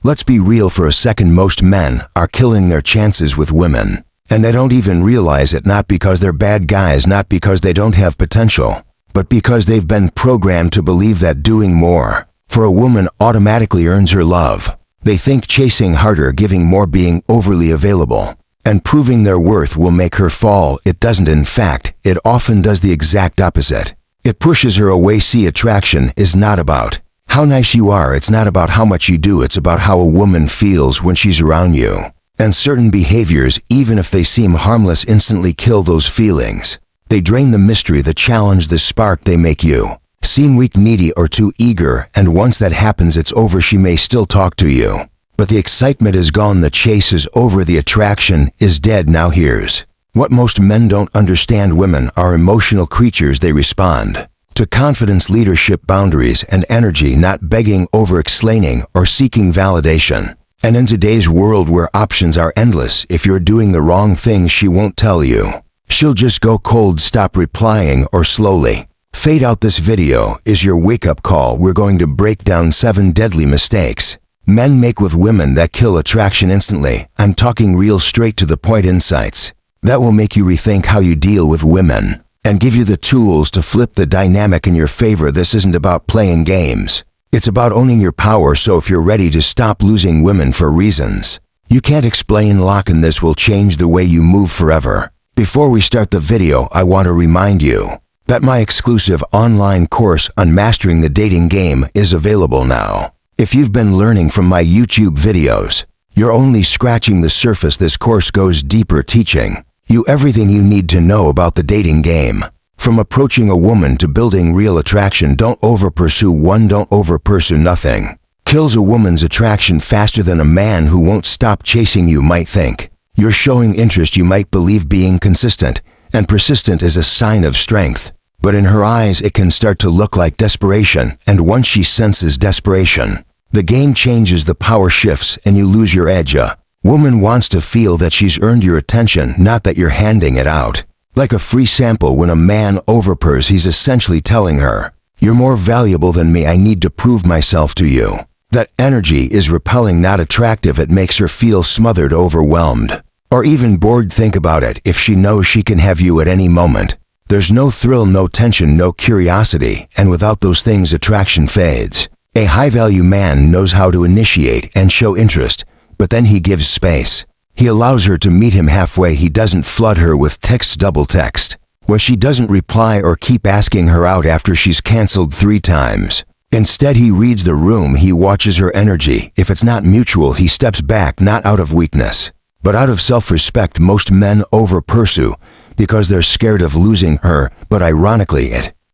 Let's be real for a second. Most men are killing their chances with women. And they don't even realize it, not because they're bad guys, not because they don't have potential, but because they've been programmed to believe that doing more for a woman automatically earns her love. They think chasing harder, giving more, being overly available, and proving their worth will make her fall. It doesn't. In fact, it often does the exact opposite. It pushes her away. See, attraction is not about how nice you are. It's not about how much you do. It's about how a woman feels when she's around you. And certain behaviors, even if they seem harmless, instantly kill those feelings. They drain the mystery, the challenge, the spark. They make you seem weak, needy, or too eager, and once that happens, it's over. She may still talk to you, but the excitement is gone, the chase is over, the attraction is dead. Now here's what most men don't understand. Women are emotional creatures. They respond to confidence, leadership, boundaries, and energy, not begging, over-explaining, or seeking validation. And in today's world where options are endless, if you're doing the wrong thing, she won't tell you. She'll just go cold, stop replying, or slowly fade out. This video is your wake-up call. We're going to break down 7 deadly mistakes men make with women that kill attraction instantly. I'm talking real, straight to the point insights that will make you rethink how you deal with women and give you the tools to flip the dynamic in your favor. This isn't about playing games. It's about owning your power. So if you're ready to stop losing women for reasons you can't explain, lock in. This will change the way you move forever. Before we start the video, I want to remind you that my exclusive online course on mastering the dating game is available now. If you've been learning from my YouTube videos, you're only scratching the surface. This course goes deeper, teaching you everything you need to know about the dating game. From approaching a woman to building real attraction. Don't over-pursue one. Don't over-pursue. Nothing kills a woman's attraction faster than a man who won't stop chasing you. Might think you're showing interest. You might believe being consistent and persistent is a sign of strength. But in her eyes, it can start to look like desperation. And once she senses desperation, the game changes, the power shifts, and you lose your edge. A woman wants to feel that she's earned your attention, not that you're handing it out like a free sample. When a man overpurs, he's essentially telling her, you're more valuable than me. I need to prove myself to you. That energy is repelling, not attractive. It makes her feel smothered, overwhelmed, or even bored. Think about it. If she knows she can have you at any moment, there's no thrill, no tension, no curiosity, and without those things, attraction fades. A high-value man knows how to initiate and show interest, but then he gives space. He allows her to meet him halfway. He doesn't flood her with texts, double text, when she doesn't reply, or keep asking her out after she's canceled 3 times. Instead, he reads the room. He watches her energy. If it's not mutual, he steps back, not out of weakness, but out of self-respect. Most men over-pursue because they're scared of losing her, but ironically,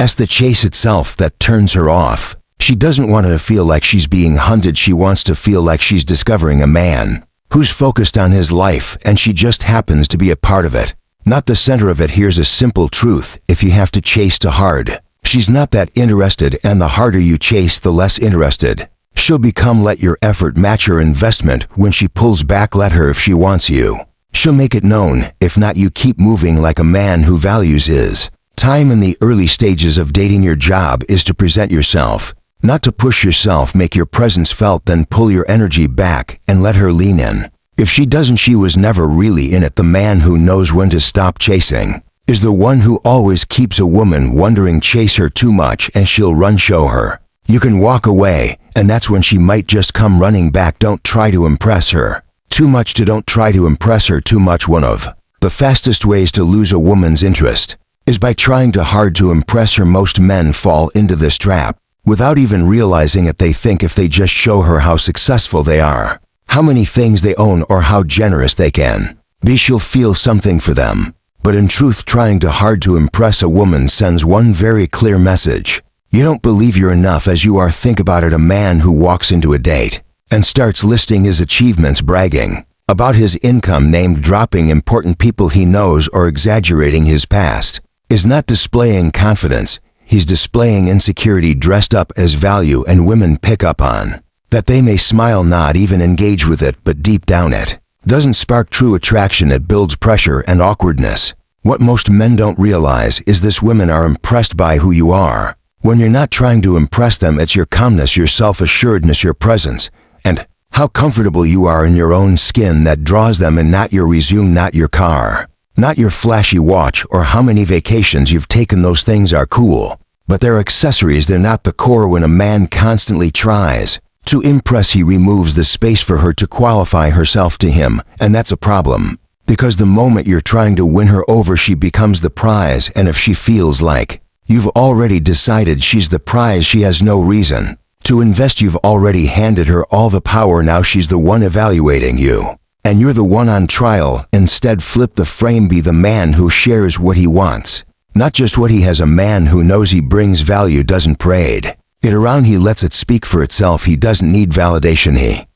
it's the chase itself that turns her off. She doesn't want to feel like she's being hunted. She wants to feel like she's discovering a man who's focused on his life, and she just happens to be a part of it, not the center of it. Here's a simple truth. If you have to chase too hard, she's not that interested, and the harder you chase, the less interested she'll become. Let your effort match her investment. When she pulls back, let her. If she wants you, she'll make it known. If not, you keep moving like a man who values his time. In the early stages of dating, your job is to present yourself, not to push yourself. Make your presence felt, then pull your energy back and let her lean in. If she doesn't, she was never really in it. The man who knows when to stop chasing is the one who always keeps a woman wondering. Chase her too much and she'll run. Show her you can walk away, and that's when she might just come running back. Don't try to impress her too much. Don't try to impress her too much. One of the fastest ways to lose a woman's interest is by trying too hard to impress her. Most men fall into this trap without even realizing it. They think if they just show her how successful they are, how many things they own, or how generous they can be, she'll feel something for them. But in truth, trying too hard to impress a woman sends one very clear message. You don't believe you're enough as you are. Think about it. A man who walks into a date and starts listing his achievements, bragging about his income, dropping important people he knows, or exaggerating his past, is not displaying confidence. He's displaying insecurity dressed up as value, and women pick up on that. They may smile, not even engage with it, but deep down it doesn't spark true attraction. It builds pressure and awkwardness. What most men don't realize is this: women are impressed by who you are. When you're not trying to impress them, it's your calmness, your self-assuredness, your presence, and How comfortable you are in your own skin that draws them, and not your resume, not your car, not your flashy watch or how many vacations you've taken. Those things are cool, but they're accessories, they're not the core. When a man constantly tries to impress, he removes the space for her to qualify herself to him, and that's a problem. Because the moment you're trying to win her over, she becomes the prize, and if she feels like you've already decided she's the prize, she has no reason to invest. You've already handed her all the power. Now she's the one evaluating you, and you're the one on trial. Instead, flip the frame. Be the man who shares what he wants, not just what he has. A man who knows he brings value doesn't parade it around, he lets it speak for itself. He doesn't need validation. He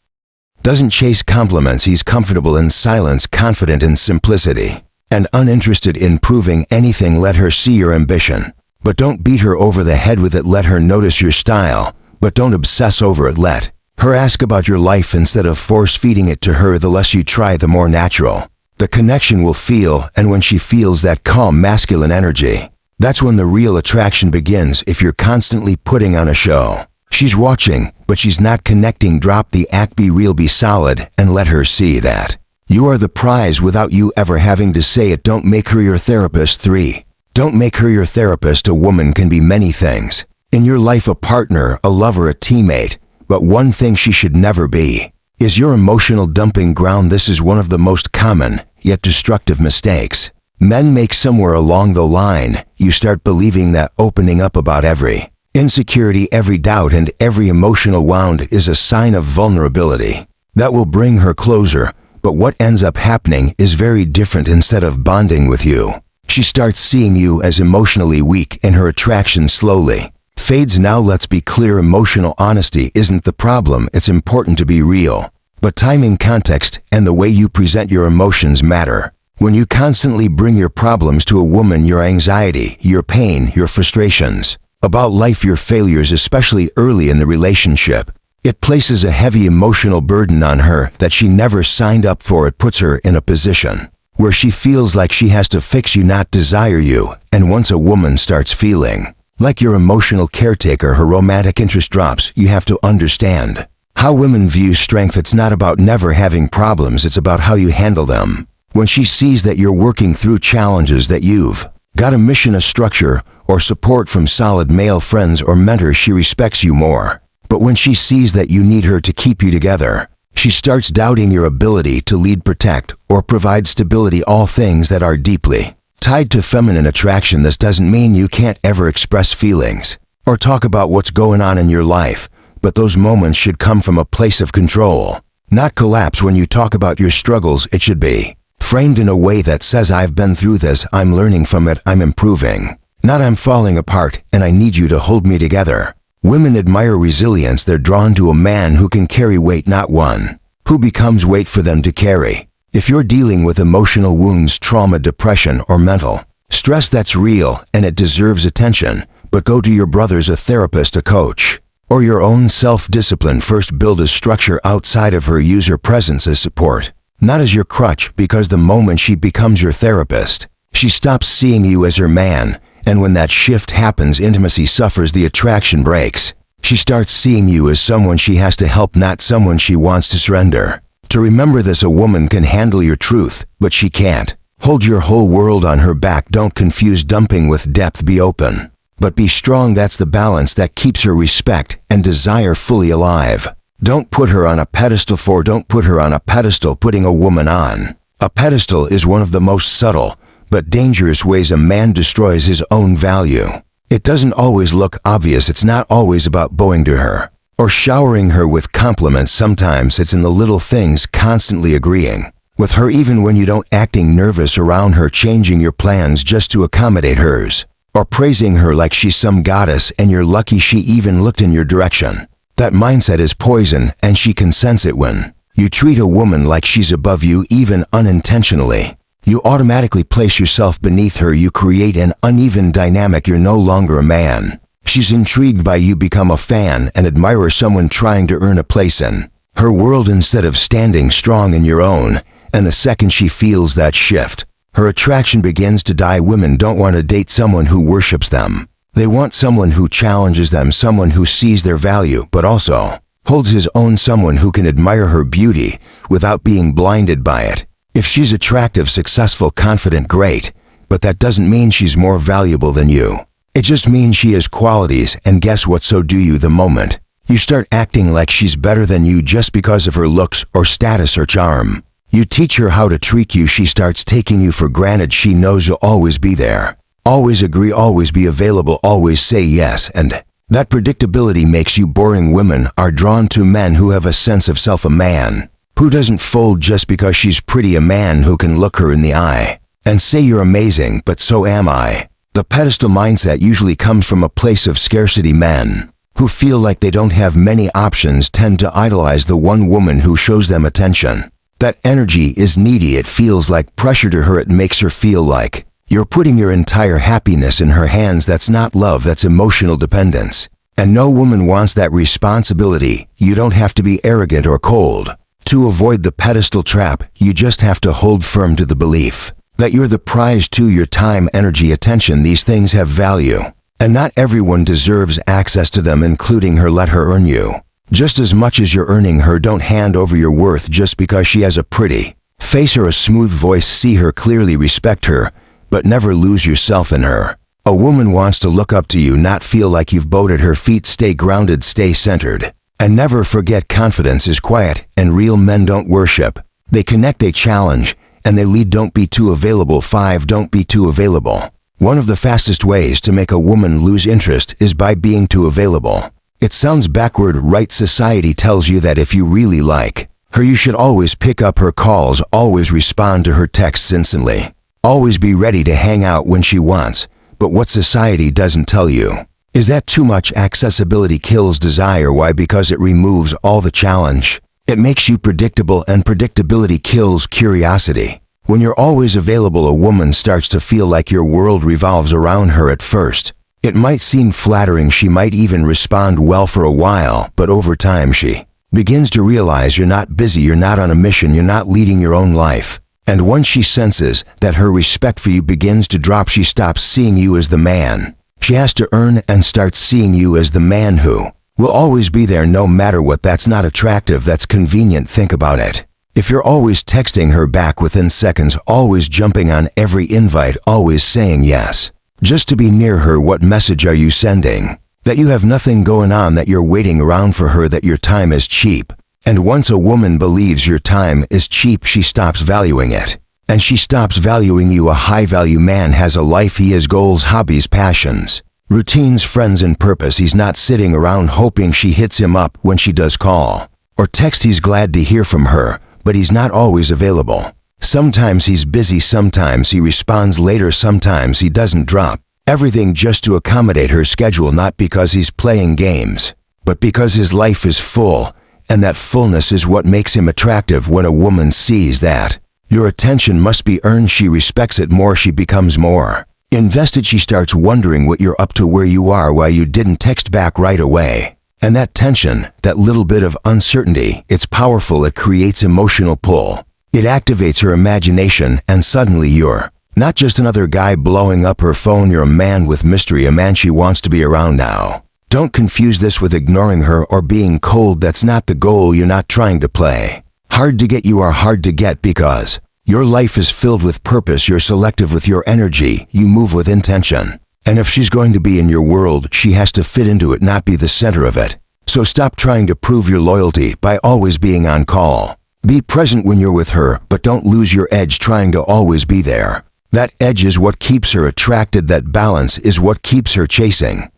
doesn't chase compliments. He's comfortable in silence, confident in simplicity, and uninterested in proving anything. Let her see your ambition, but don't beat her over the head with it. Let her notice your style, but don't obsess over it. Let her ask about your life instead of force-feeding it to her. The less you try, the more natural the connection will feel, and when she feels that calm masculine energy, that's when the real attraction begins. If you're constantly putting on a show, she's watching, but she's not connecting. Drop the act, be real, be solid, and let her see that you are the prize without you ever having to say it. Don't make her your therapist. 3. Don't make her your therapist. A woman can be many things in your life: a partner, a lover, a teammate, but one thing she should never be is your emotional dumping ground. This is one of the most common, yet destructive mistakes men make. Somewhere along the line, you start believing that opening up about every insecurity, every doubt, and every emotional wound is a sign of vulnerability that will bring her closer. But what ends up happening is very different. Instead of bonding with you, she starts seeing you as emotionally weak, and her attraction slowly fades. Now let's be clear, emotional honesty isn't the problem. It's important to be real, but timing, context, and the way you present your emotions matter. When you constantly bring your problems to a woman, your anxiety, your pain, your frustrations about life, your failures, especially early in the relationship, it places a heavy emotional burden on her that she never signed up for. It puts her in a position where she feels like she has to fix you, not desire you. And once a woman starts feeling like your emotional caretaker, her romantic interest drops. You have to understand how women view strength. It's not about never having problems, it's about how you handle them. When she sees that you're working through challenges, that you've got a mission, a structure, or support from solid male friends or mentors, she respects you more. But when she sees that you need her to keep you together, she starts doubting your ability to lead, protect, or provide stability, all things that are deeply tied to feminine attraction. This doesn't mean you can't ever express feelings or talk about what's going on in your life, but those moments should come from a place of control, not collapse. When you talk about your struggles, it should be framed in a way that says, I've been through this, I'm learning from it, I'm improving, not I'm falling apart and I need you to hold me together. Women admire resilience. They're drawn to a man who can carry weight, not one who becomes weight for them to carry. If you're dealing with emotional wounds, trauma, depression, or mental stress, that's real and it deserves attention, but go to your brothers, a therapist, a coach, or your own self-discipline first. Build a structure outside of her. Use her presence as support, not as your crutch, because the moment she becomes your therapist, she stops seeing you as her man. And when that shift happens, intimacy suffers, the attraction breaks. She starts seeing you as someone she has to help, not someone she wants to surrender. To remember this, a woman can handle your truth, but she can't hold your whole world on her back. Don't confuse dumping with depth. Be open, but be strong. That's the balance that keeps her respect and desire fully alive. Don't put her on a pedestal. Don't put her on a pedestal. Putting a woman on a pedestal is one of the most subtle but dangerous ways a man destroys his own value. It doesn't always look obvious. It's not always about bowing to her or showering her with compliments. Sometimes it's in the little things, constantly agreeing with her even when you don't, acting nervous around her, changing your plans just to accommodate hers, or praising her like she's some goddess and you're lucky she even looked in your direction. That mindset is poison, and she can sense it. When you treat a woman like she's above you, even unintentionally, you automatically place yourself beneath her. You create an uneven dynamic. You're no longer a man she's intrigued by. You become a fan, an admirer, someone trying to earn a place in her world instead of standing strong in your own. And the second she feels that shift, her attraction begins to die. Women don't want to date someone who worships them. They want someone who challenges them, someone who sees their value, but also holds his own, someone who can admire her beauty without being blinded by it. If she's attractive, successful, confident, great, but that doesn't mean she's more valuable than you. It just means she has qualities, and guess what? So do you. The moment you start acting like she's better than you just because of her looks or status or charm, you teach her how to treat you. She starts taking you for granted. She knows you'll always be there, always agree, always be available, always say yes, and that predictability makes you boring. Women are drawn to men who have a sense of self, a man who doesn't fold just because she's pretty, a man who can look her in the eye and say, "You're amazing, but so am I." The pedestal mindset usually comes from a place of scarcity. Men who feel like they don't have many options tend to idolize the one woman who shows them attention. That energy is needy. It feels like pressure to her. It makes her feel like you're putting your entire happiness in her hands. That's not love, that's emotional dependence. And no woman wants that responsibility. You don't have to be arrogant or cold to avoid the pedestal trap. You just have to hold firm to the belief that you're the prize too. Your time, energy, attention, these things have value, and not everyone deserves access to them, including her. Let her earn you just as much as you're earning her. Don't hand over your worth just because she has a pretty face or a smooth voice. See her clearly, respect her, but never lose yourself in her. A woman wants to look up to you, not feel like you've bowed at her feet. Stay grounded, stay centered, and never forget confidence is quiet, and real men don't worship. They connect, they challenge, and they lead. Don't be too available. 5. Don't be too available. One of the fastest ways to make a woman lose interest is by being too available. It sounds backward, right? Society tells you that if you really like her, you should always pick up her calls, always respond to her texts instantly, always be ready to hang out when she wants. But what society doesn't tell you is that too much accessibility kills desire. Why? Because it removes all the challenge. It makes you predictable, and predictability kills curiosity. When you're always available, a woman starts to feel like your world revolves around her. At first, it might seem flattering. She might even respond well for a while, but over time she begins to realize you're not busy, you're not on a mission, you're not leading your own life. And once she senses that her respect for you begins to drop, she stops seeing you as the man she has to earn and starts seeing you as the man who will always be there no matter what. That's not attractive, that's convenient. Think about it. If you're always texting her back within seconds, always jumping on every invite, always saying yes just to be near her, what message are you sending? That you have nothing going on, that you're waiting around for her, that your time is cheap. And once a woman believes your time is cheap, she stops valuing it. And she stops valuing you. A high-value man has a life. He has goals, hobbies, passions, routines, friends, and purpose. He's not sitting around hoping she hits him up when she does call or text. He's glad to hear from her, but he's not always available. Sometimes he's busy, sometimes he responds later, sometimes he doesn't. Drop everything just to accommodate her schedule, not because he's playing games, but because his life is full, and that fullness is what makes him attractive. When a woman sees that your attention must be earned, she respects it more. She becomes more invested. She starts wondering what you're up to, where you are, why you didn't text back right away. And that tension, that little bit of uncertainty, it's powerful. It creates emotional pull. It activates her imagination, and suddenly you're not just another guy blowing up her phone. You're a man with mystery, a man she wants to be around now. Don't confuse this with ignoring her or being cold. That's not the goal. You're not trying to play hard to get. You are hard to get because your life is filled with purpose. You're selective with your energy. You move with intention. And if she's going to be in your world, she has to fit into it, not be the center of it. So stop trying to prove your loyalty by always being on call. Be present when you're with her, but don't lose your edge trying to always be there. That edge is what keeps her attracted. That balance is what keeps her chasing.